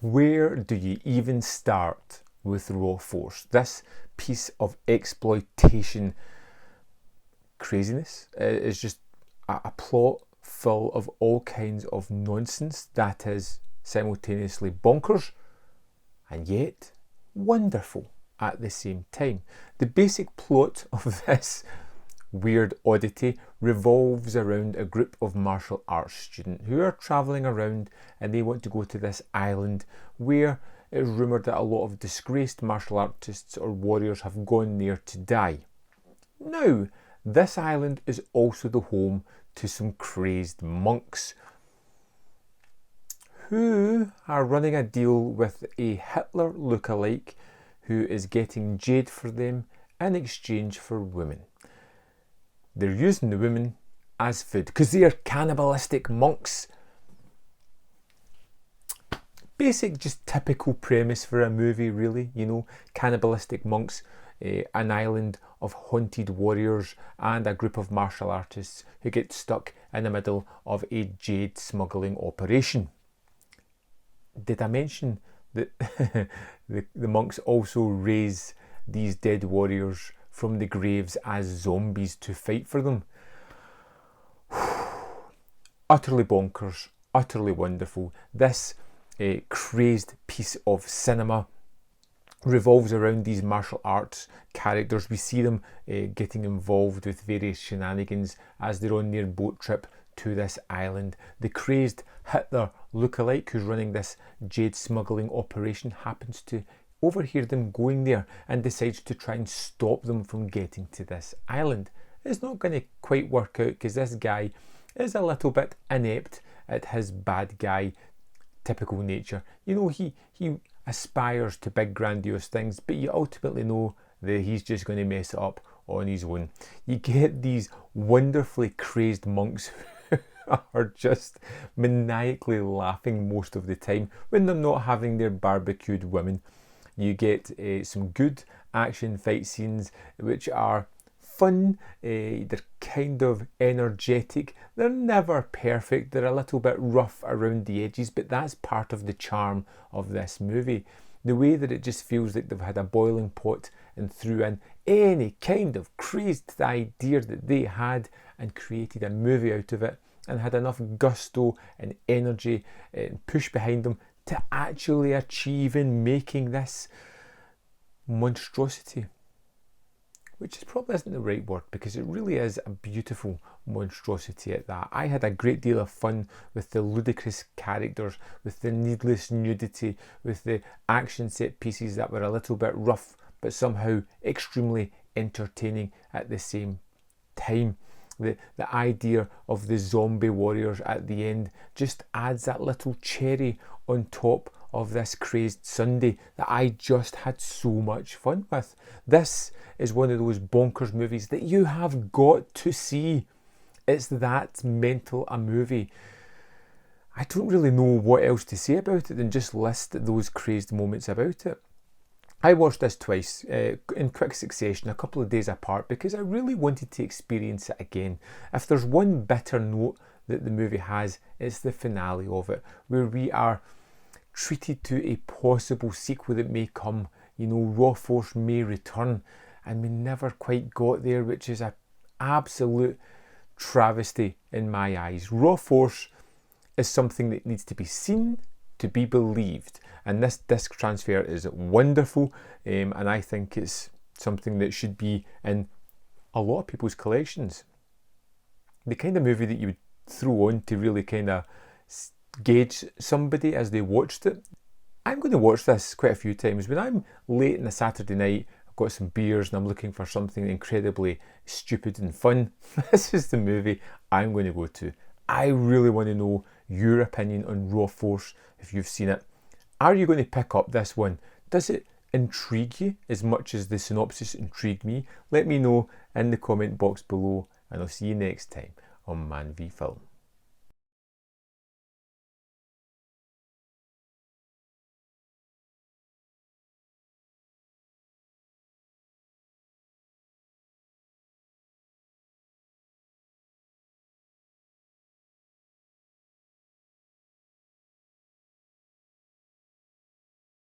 Where do you even start with Raw Force? This piece of exploitation craziness is just a plot full of all kinds of nonsense that is simultaneously bonkers and yet wonderful at the same time. The basic plot of this weird oddity revolves around a group of martial arts students who are travelling around, and they want to go to this island where it is rumoured that a lot of disgraced martial artists or warriors have gone there to die. Now, this island is also the home to some crazed monks who are running a deal with a Hitler lookalike who is getting jade for them in exchange for women. They're using the women as food because they are cannibalistic monks. Basic, just typical premise for a movie, really. You know, cannibalistic monks, an island of haunted warriors, and a group of martial artists who get stuck in the middle of a jade smuggling operation. Did I mention that the monks also raise these dead warriors from the graves as zombies to fight for them? Utterly bonkers, utterly wonderful. This crazed piece of cinema revolves around these martial arts characters. We see them getting involved with various shenanigans as they're on their boat trip to this island. The crazed Hitler lookalike who's running this jade smuggling operation happens to overhear them going there and decides to try and stop them from getting to this island. It's not going to quite work out because this guy is a little bit inept at his bad guy typical nature. You know, he aspires to big grandiose things, but you ultimately know that he's just going to mess it up on his own. You get these wonderfully crazed monks who are just maniacally laughing most of the time when they're not having their barbecued women. You get some good action fight scenes which are fun, they're kind of energetic, they're never perfect, they're a little bit rough around the edges, but that's part of the charm of this movie. The way that it just feels like they've had a boiling pot and threw in any kind of crazed idea that they had and created a movie out of it and had enough gusto and energy and push behind them to actually achieve in making this monstrosity. Which is probably isn't the right word because it really is a beautiful monstrosity at that. I had a great deal of fun with the ludicrous characters, with the needless nudity, with the action set pieces that were a little bit rough but somehow extremely entertaining at the same time. The idea of the zombie warriors at the end just adds that little cherry on top of this crazed Sunday that I just had so much fun with. This is one of those bonkers movies that you have got to see. It's that mental a movie. I don't really know what else to say about it than just list those crazed moments about it. I watched this twice in quick succession, a couple of days apart, because I really wanted to experience it again. If there's one bitter note that the movie has, it's the finale of it, where we are treated to a possible sequel that may come. You know, Raw Force may return, and we never quite got there, which is an absolute travesty in my eyes. Raw Force is something that needs to be seen to be believed, and this disc transfer is wonderful, and I think it's something that should be in a lot of people's collections. The kind of movie that you would throw on to really kind of gauge somebody as they watched it. I'm going to watch this quite a few times. When I'm late on a Saturday night, I've got some beers and I'm looking for something incredibly stupid and fun, this is the movie I'm going to go to. I really want to know your opinion on Raw Force if you've seen it. Are you going to pick up this one? Does it intrigue you as much as the synopsis intrigued me? Let me know in the comment box below, and I'll see you next time on Man v Film.